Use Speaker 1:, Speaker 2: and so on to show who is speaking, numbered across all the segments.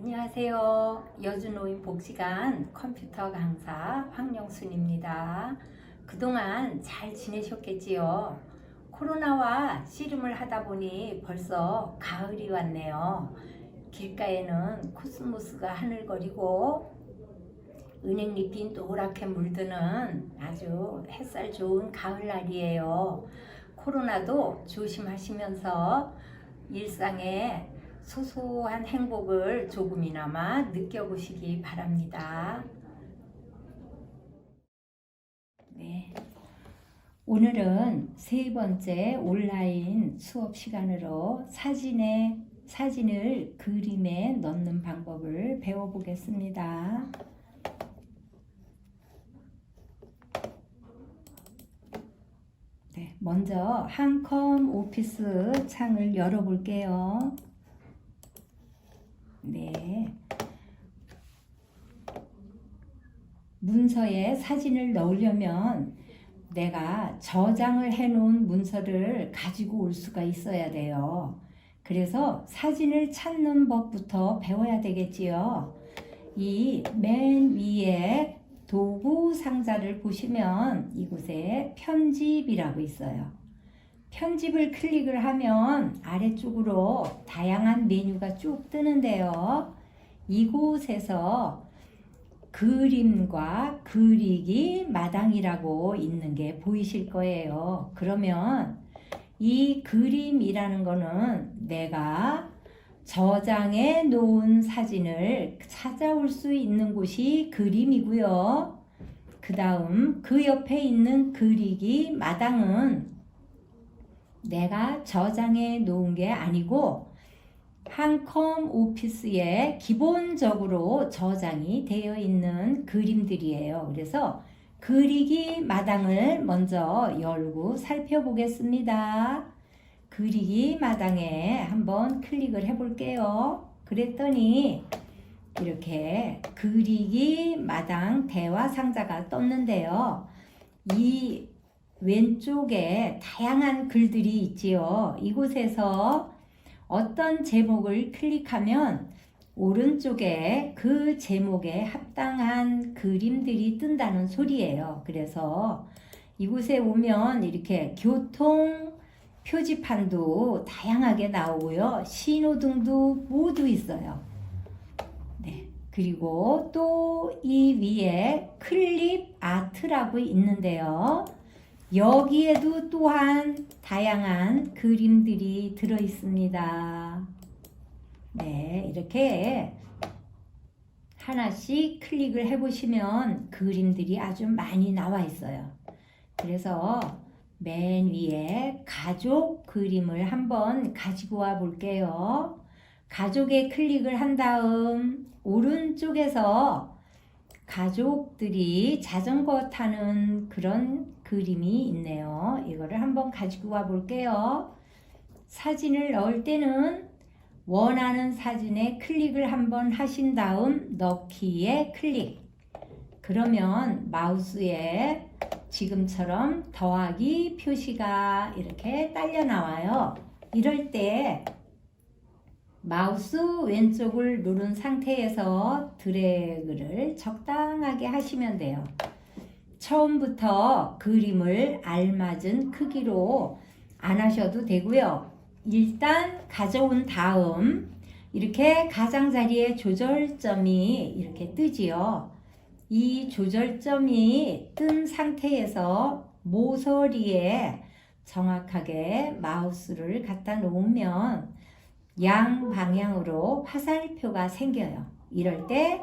Speaker 1: 안녕하세요. 여주노인 복지관 컴퓨터 강사 황영순입니다. 그동안 잘 지내셨겠지요? 코로나와 씨름을 하다 보니 벌써 가을이 왔네요. 길가에는 코스모스가 하늘거리고 은행잎이 노랗게 물드는 아주 햇살 좋은 가을날이에요. 코로나도 조심하시면서 일상에 소소한 행복을 조금이나마 느껴보시기 바랍니다. 네. 오늘은 세 번째 온라인 수업 시간으로 사진을 그림에 넣는 방법을 배워보겠습니다. 네, 먼저 한컴 오피스 창을 열어볼게요. 네. 문서에 사진을 넣으려면 내가 저장을 해 놓은 문서를 가지고 올 수가 있어야 돼요. 그래서 사진을 찾는 법부터 배워야 되겠지요. 이 맨 위에 도구 상자를 보시면 이곳에 편집이라고 있어요. 편집을 클릭을 하면 아래쪽으로 다양한 메뉴가 쭉 뜨는데요. 이곳에서 그림과 그리기 마당이라고 있는 게 보이실 거예요. 그러면 이 그림이라는 거는 내가 저장해 놓은 사진을 찾아올 수 있는 곳이 그림이고요. 그 다음 그 옆에 있는 그리기 마당은 내가 저장해 놓은 게 아니고 한컴 오피스에 기본적으로 저장이 되어 있는 그림들이에요. 그래서 그리기 마당을 먼저 열고 살펴보겠습니다. 그리기 마당에 한번 클릭을 해 볼게요. 그랬더니 이렇게 그리기 마당 대화 상자가 떴는데요. 이 왼쪽에 다양한 글들이 있지요. 이곳에서 어떤 제목을 클릭하면 오른쪽에 그 제목에 합당한 그림들이 뜬다는 소리예요. 그래서 이곳에 오면 이렇게 교통 표지판도 다양하게 나오고요. 신호등도 모두 있어요. 네. 그리고 또 이 위에 클립 아트라고 있는데요. 여기에도 또한 다양한 그림들이 들어 있습니다. 네, 이렇게 하나씩 클릭을 해 보시면 그림들이 아주 많이 나와 있어요. 그래서 맨 위에 가족 그림을 한번 가지고 와 볼게요. 가족에 클릭을 한 다음 오른쪽에서 가족들이 자전거 타는 그런 그림이 있네요. 이거를 한번 가지고 와 볼게요. 사진을 넣을 때는 원하는 사진에 클릭을 한번 하신 다음 넣기에 클릭. 그러면 마우스에 지금처럼 더하기 표시가 이렇게 딸려 나와요. 이럴 때 마우스 왼쪽을 누른 상태에서 드래그를 적당하게 하시면 돼요. 처음부터 그림을 알맞은 크기로 안 하셔도 되고요. 일단 가져온 다음 이렇게 가장자리에 조절점이 이렇게 뜨지요. 이 조절점이 뜬 상태에서 모서리에 정확하게 마우스를 갖다 놓으면 양 방향으로 화살표가 생겨요. 이럴 때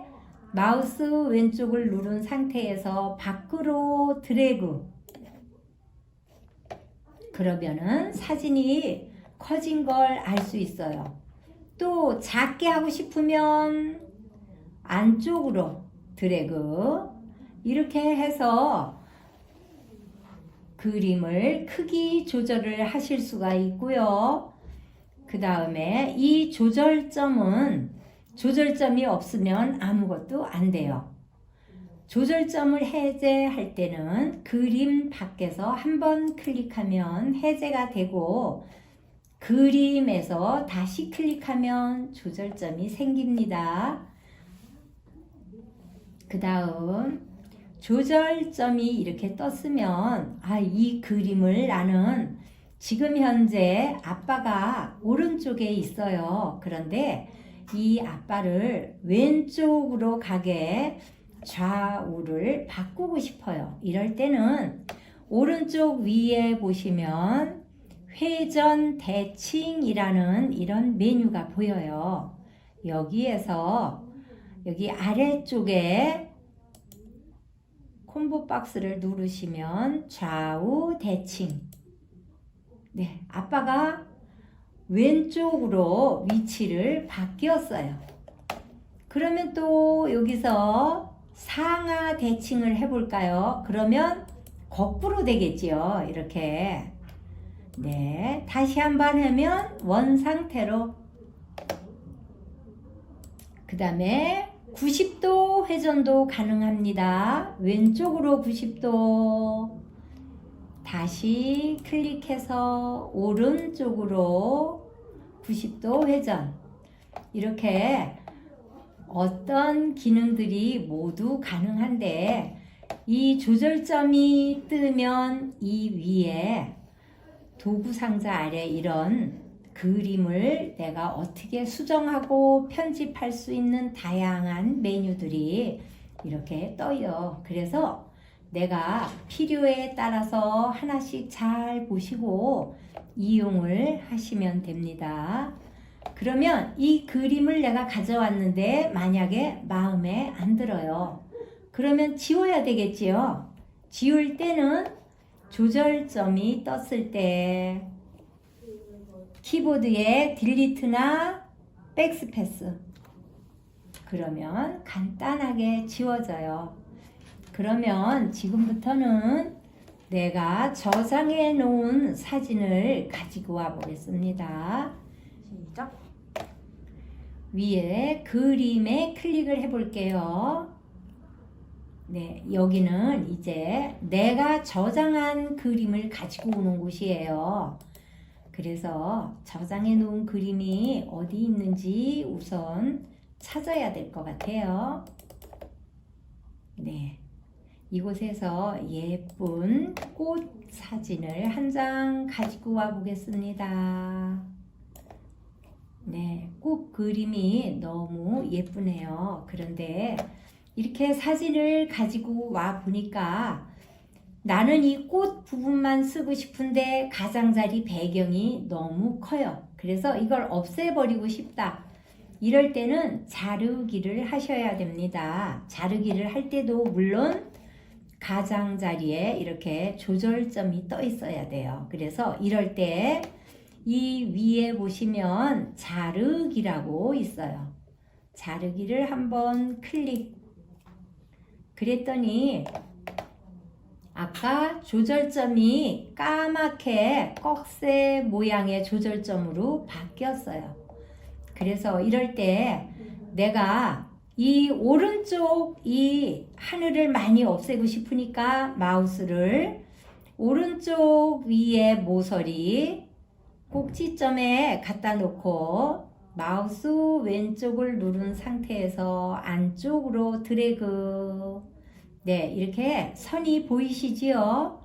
Speaker 1: 마우스 왼쪽을 누른 상태에서 밖으로 드래그. 그러면은 사진이 커진 걸 알 수 있어요. 또 작게 하고 싶으면 안쪽으로 드래그. 이렇게 해서 그림을 크기 조절을 하실 수가 있고요. 그 다음에 이 조절점이 없으면 아무것도 안 돼요. 조절점을 해제할 때는 그림 밖에서 한번 클릭하면 해제가 되고 그림에서 다시 클릭하면 조절점이 생깁니다. 그 다음 조절점이 이렇게 떴으면 이 그림을 나는 지금 현재 아빠가 오른쪽에 있어요. 그런데 이 아빠를 왼쪽으로 가게 좌우를 바꾸고 싶어요. 이럴 때는 오른쪽 위에 보시면 회전 대칭이라는 이런 메뉴가 보여요. 여기에서 여기 아래쪽에 콤보 박스를 누르시면 좌우 대칭. 네, 아빠가 왼쪽으로 위치를 바뀌었어요. 그러면 또 여기서 상하 대칭을 해볼까요? 그러면 거꾸로 되겠지요. 이렇게. 네, 다시 한번 하면 원 상태로. 그 다음에 90도 회전도 가능합니다. 왼쪽으로 90도. 다시 클릭해서 오른쪽으로 90도 회전. 이렇게 어떤 기능들이 모두 가능한데 이 조절점이 뜨면 이 위에 도구 상자 아래 이런 그림을 내가 어떻게 수정하고 편집할 수 있는 다양한 메뉴들이 이렇게 떠요. 그래서 내가 필요에 따라서 하나씩 잘 보시고 이용을 하시면 됩니다. 그러면 이 그림을 내가 가져왔는데 만약에 마음에 안 들어요. 그러면 지워야 되겠지요. 지울 때는 조절점이 떴을 때 키보드에 딜리트나 백스패스 그러면 간단하게 지워져요. 그러면 지금부터는 내가 저장해 놓은 사진을 가지고 와 보겠습니다. 시작. 위에 그림에 클릭을 해 볼게요. 네, 여기는 이제 내가 저장한 그림을 가지고 오는 곳이에요. 그래서 저장해 놓은 그림이 어디 있는지 우선 찾아야 될 것 같아요. 네, 이곳에서 예쁜 꽃 사진을 한 장 가지고 와 보겠습니다. 네, 꽃 그림이 너무 예쁘네요. 그런데 이렇게 사진을 가지고 와 보니까 나는 이 꽃 부분만 쓰고 싶은데 가장자리 배경이 너무 커요. 그래서 이걸 없애버리고 싶다. 이럴 때는 자르기를 하셔야 됩니다. 자르기를 할 때도 물론 가장자리에 이렇게 조절점이 떠 있어야 돼요. 그래서 이럴 때 이 위에 보시면 자르기라고 있어요. 자르기를 한번 클릭. 그랬더니 아까 조절점이 까맣게 꺽쇠 모양의 조절점으로 바뀌었어요. 그래서 이럴 때 내가 이 오른쪽 이 하늘을 많이 없애고 싶으니까 마우스를 오른쪽 위에 모서리 꼭지점에 갖다 놓고 마우스 왼쪽을 누른 상태에서 안쪽으로 드래그. 네, 이렇게 선이 보이시지요?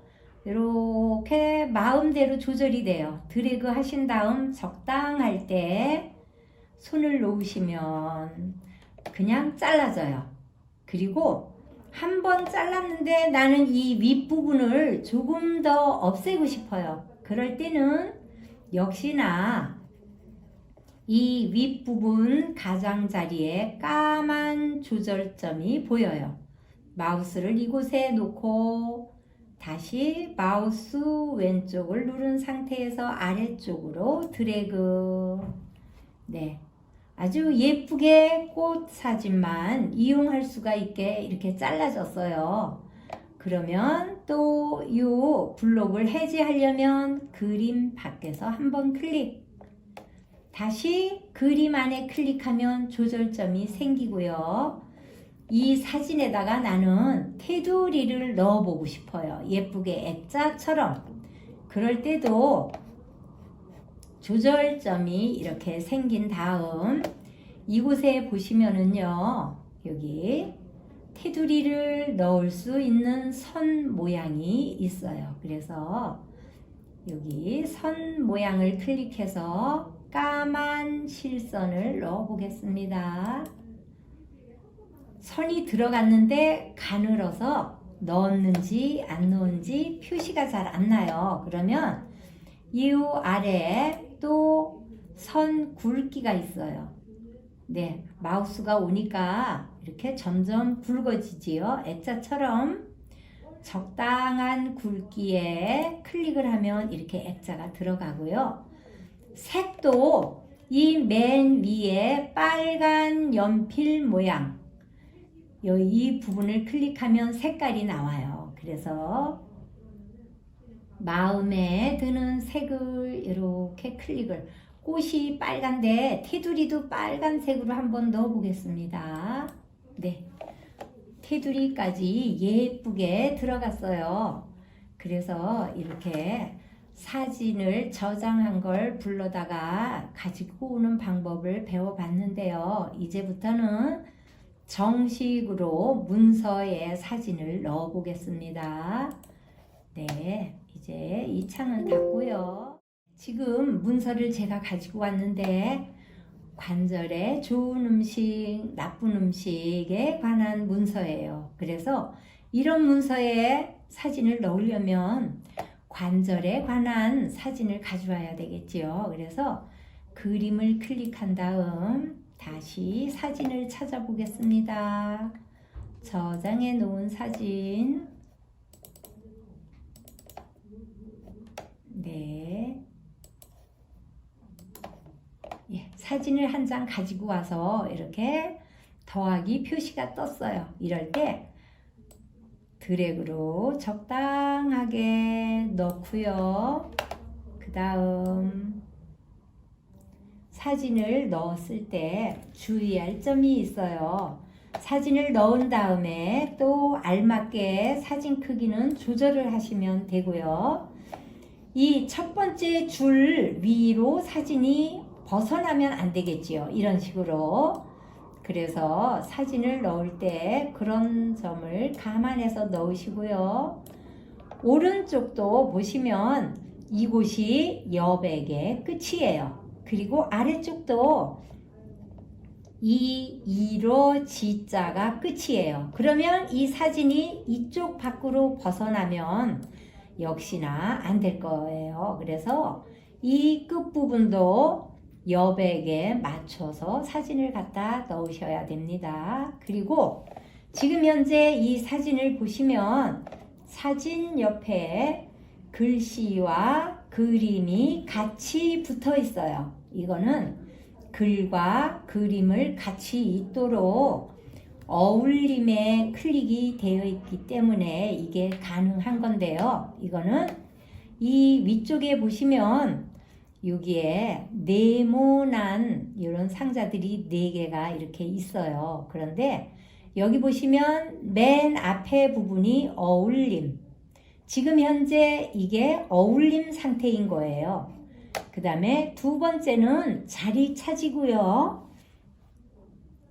Speaker 1: 이렇게 마음대로 조절이 돼요. 드래그 하신 다음 적당할 때 손을 놓으시면 그냥 잘라져요. 그리고 한 번 잘랐는데 나는 이 윗부분을 조금 더 없애고 싶어요. 그럴 때는 역시나 이 윗부분 가장자리에 까만 조절점이 보여요. 마우스를 이곳에 놓고 다시 마우스 왼쪽을 누른 상태에서 아래쪽으로 드래그. 네, 아주 예쁘게 꽃 사진만 이용할 수가 있게 이렇게 잘라졌어요. 그러면 또 이 블록을 해제하려면 그림 밖에서 한번 클릭. 다시 그림 안에 클릭하면 조절점이 생기고요. 이 사진에다가 나는 테두리를 넣어보고 싶어요. 예쁘게 액자처럼. 그럴 때도 조절점이 이렇게 생긴 다음 이곳에 보시면은요, 여기 테두리를 넣을 수 있는 선 모양이 있어요. 그래서 여기 선 모양을 클릭해서 까만 실선을 넣어 보겠습니다. 선이 들어갔는데 가늘어서 넣었는지 안 넣었는지 표시가 잘 안 나요. 그러면 이 아래에 또 선 굵기가 있어요. 네, 마우스가 오니까 이렇게 점점 굵어지지요. 액자처럼 적당한 굵기에 클릭을 하면 이렇게 액자가 들어가고요. 색도 이 맨 위에 빨간 연필 모양, 이 부분을 클릭하면 색깔이 나와요. 그래서 마음에 드는 색을 이렇게 클릭을, 꽃이 빨간데 테두리도 빨간색으로 한번 넣어 보겠습니다. 네, 테두리까지 예쁘게 들어갔어요. 그래서 이렇게 사진을 저장한 걸 불러다가 가지고 오는 방법을 배워봤는데요. 이제부터는 정식으로 문서에 사진을 넣어 보겠습니다. 네, 이제 이 창은 닫고요. 지금 문서를 제가 가지고 왔는데 관절에 좋은 음식, 나쁜 음식에 관한 문서예요. 그래서 이런 문서에 사진을 넣으려면 관절에 관한 사진을 가져와야 되겠지요. 그래서 그림을 클릭한 다음 다시 사진을 찾아보겠습니다. 저장해 놓은 사진. 네. 예, 사진을 한 장 가지고 와서 이렇게 더하기 표시가 떴어요. 이럴 때 드래그로 적당하게 넣고요. 그 다음 사진을 넣었을 때 주의할 점이 있어요. 사진을 넣은 다음에 또 알맞게 사진 크기는 조절을 하시면 되고요. 이 첫 번째 줄 위로 사진이 벗어나면 안 되겠지요. 이런 식으로. 그래서 사진을 넣을 때 그런 점을 감안해서 넣으시고요. 오른쪽도 보시면 이곳이 여백의 끝이에요. 그리고 아래쪽도 이 이로 지자가 끝이에요. 그러면 이 사진이 이쪽 밖으로 벗어나면 역시나 안 될 거예요. 그래서 이 끝부분도 여백에 맞춰서 사진을 갖다 넣으셔야 됩니다. 그리고 지금 현재 이 사진을 보시면 사진 옆에 글씨와 그림이 같이 붙어 있어요. 이거는 글과 그림을 같이 있도록 어울림에 클릭이 되어 있기 때문에 이게 가능한 건데요. 이거는 이 위쪽에 보시면 여기에 네모난 이런 상자들이 4개가 이렇게 있어요. 그런데 여기 보시면 맨 앞에 부분이 어울림. 지금 현재 이게 어울림 상태인 거예요. 그 다음에 두 번째는 자리 차지고요.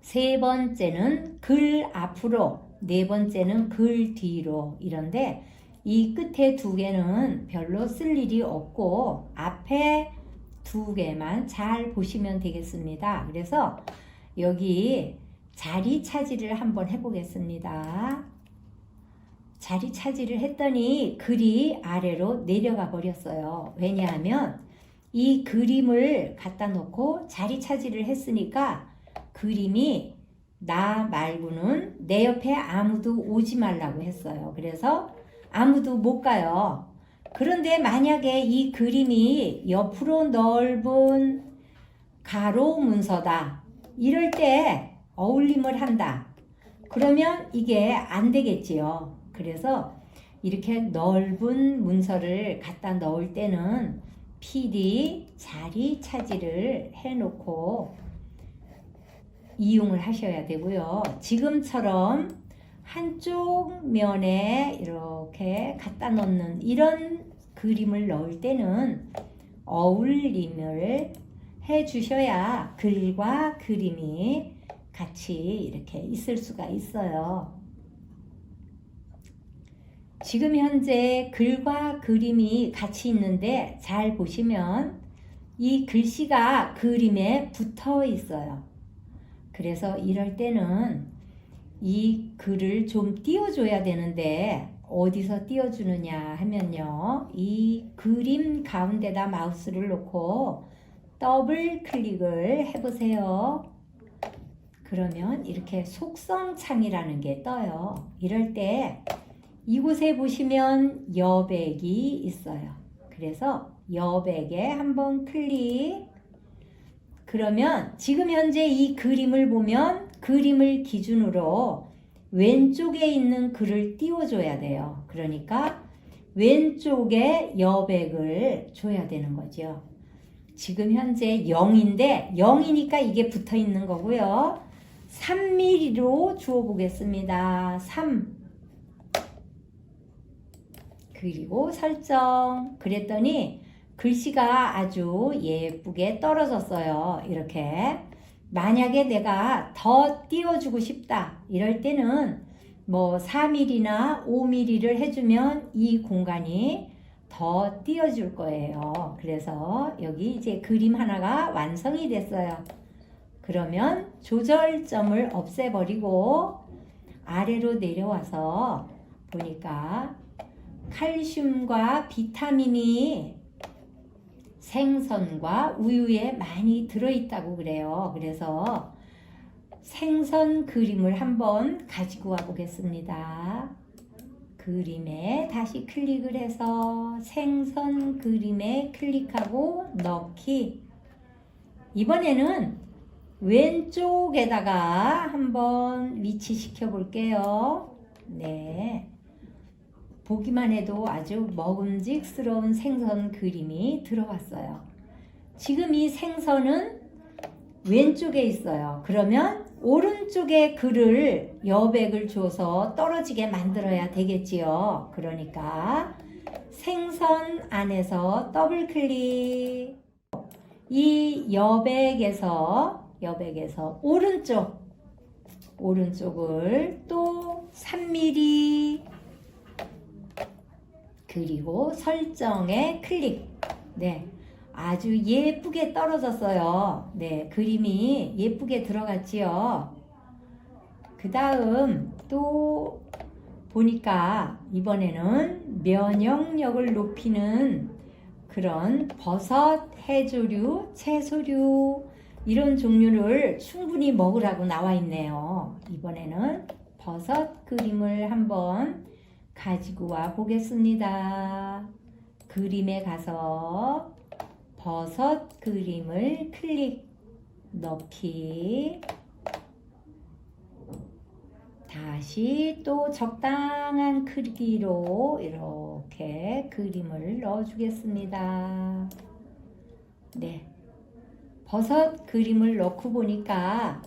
Speaker 1: 세 번째는 글 앞으로, 네 번째는 글 뒤로 이런데 이 끝에 2개는 별로 쓸 일이 없고 앞에 2개만 잘 보시면 되겠습니다. 그래서 여기 자리 차지를 한번 해보겠습니다. 자리 차지를 했더니 글이 아래로 내려가 버렸어요. 왜냐하면 이 그림을 갖다 놓고 자리 차지를 했으니까 그림이 나 말고는 내 옆에 아무도 오지 말라고 했어요. 그래서 아무도 못 가요. 그런데 만약에 이 그림이 옆으로 넓은 가로 문서다. 이럴 때 어울림을 한다. 그러면 이게 안 되겠지요. 그래서 이렇게 넓은 문서를 갖다 넣을 때는 PD 자리 차지를 해놓고 이용을 하셔야 되고요. 지금처럼 한쪽 면에 이렇게 갖다 놓는 이런 그림을 넣을 때는 어울림을 해 주셔야 글과 그림이 같이 이렇게 있을 수가 있어요. 지금 현재 글과 그림이 같이 있는데 잘 보시면 이 글씨가 그림에 붙어 있어요. 그래서 이럴 때는 이 글을 좀 띄워줘야 되는데 어디서 띄워주느냐 하면요. 이 그림 가운데다 마우스를 놓고 더블 클릭을 해보세요. 그러면 이렇게 속성창이라는 게 떠요. 이럴 때 이곳에 보시면 여백이 있어요. 그래서 여백에 한번 클릭. 그러면 지금 현재 이 그림을 보면 그림을 기준으로 왼쪽에 있는 글을 띄워줘야 돼요. 그러니까 왼쪽에 여백을 줘야 되는 거죠. 지금 현재 0인데 0이니까 이게 붙어 있는 거고요. 3mm로 주어 보겠습니다. 3. 그리고 설정. 그랬더니 글씨가 아주 예쁘게 떨어졌어요. 이렇게. 만약에 내가 더 띄워주고 싶다. 이럴 때는 뭐 4mm나 5mm를 해주면 이 공간이 더 띄워줄 거예요. 그래서 여기 이제 그림 하나가 완성이 됐어요. 그러면 조절점을 없애버리고 아래로 내려와서 보니까 칼슘과 비타민이 생선과 우유에 많이 들어있다고 그래요. 그래서 생선 그림을 한번 가지고 와 보겠습니다. 그림에 다시 클릭을 해서 생선 그림에 클릭하고 넣기. 이번에는 왼쪽에다가 한번 위치시켜 볼게요. 네. 보기만 해도 아주 먹음직스러운 생선 그림이 들어왔어요. 지금 이 생선은 왼쪽에 있어요. 그러면 오른쪽에 글을 여백을 줘서 떨어지게 만들어야 되겠지요. 그러니까 생선 안에서 더블 클릭. 이 여백에서 오른쪽을 또 3mm 그리고 설정에 클릭. 네, 아주 예쁘게 떨어졌어요. 네, 그림이 예쁘게 들어갔지요. 그 다음 또 보니까 이번에는 면역력을 높이는 그런 버섯, 해조류, 채소류 이런 종류를 충분히 먹으라고 나와 있네요. 이번에는 버섯 그림을 한번 가지고 와 보겠습니다. 그림에 가서 버섯 그림을 클릭 넣기. 다시 또 적당한 크기로 이렇게 그림을 넣어 주겠습니다. 네. 버섯 그림을 넣고 보니까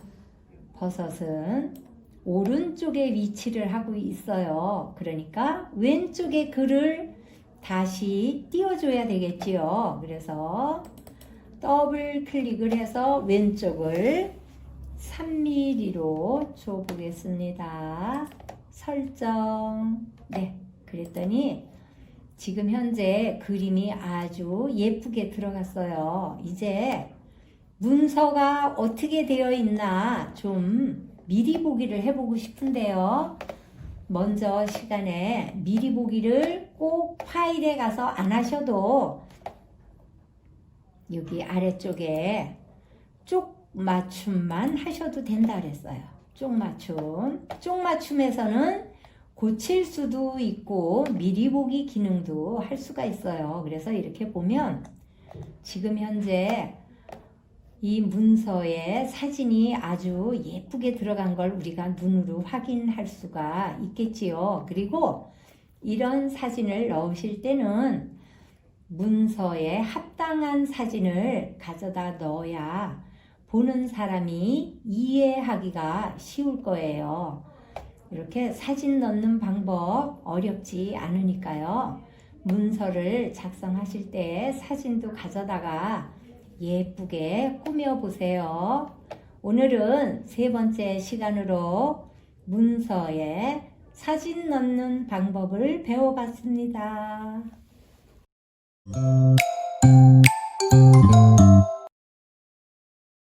Speaker 1: 버섯은 오른쪽에 위치를 하고 있어요. 그러니까 왼쪽에 글을 다시 띄워줘야 되겠지요. 그래서 더블 클릭을 해서 왼쪽을 3mm로 줘 보겠습니다. 설정. 네, 그랬더니 지금 현재 그림이 아주 예쁘게 들어갔어요. 이제 문서가 어떻게 되어 있나 좀 미리 보기를 해보고 싶은데요. 먼저 시간에 미리 보기를 꼭 파일에 가서 안 하셔도 여기 아래쪽에 쪽 맞춤만 하셔도 된다 그랬어요. 쪽 맞춤. 쪽 맞춤에서는 고칠 수도 있고 미리 보기 기능도 할 수가 있어요. 그래서 이렇게 보면 지금 현재 이 문서에 사진이 아주 예쁘게 들어간 걸 우리가 눈으로 확인할 수가 있겠지요. 그리고 이런 사진을 넣으실 때는 문서에 합당한 사진을 가져다 넣어야 보는 사람이 이해하기가 쉬울 거예요. 이렇게 사진 넣는 방법 어렵지 않으니까요. 문서를 작성하실 때 사진도 가져다가 예쁘게 꾸며 보세요. 오늘은 세 번째 시간으로 문서에 사진 넣는 방법을 배워봤습니다.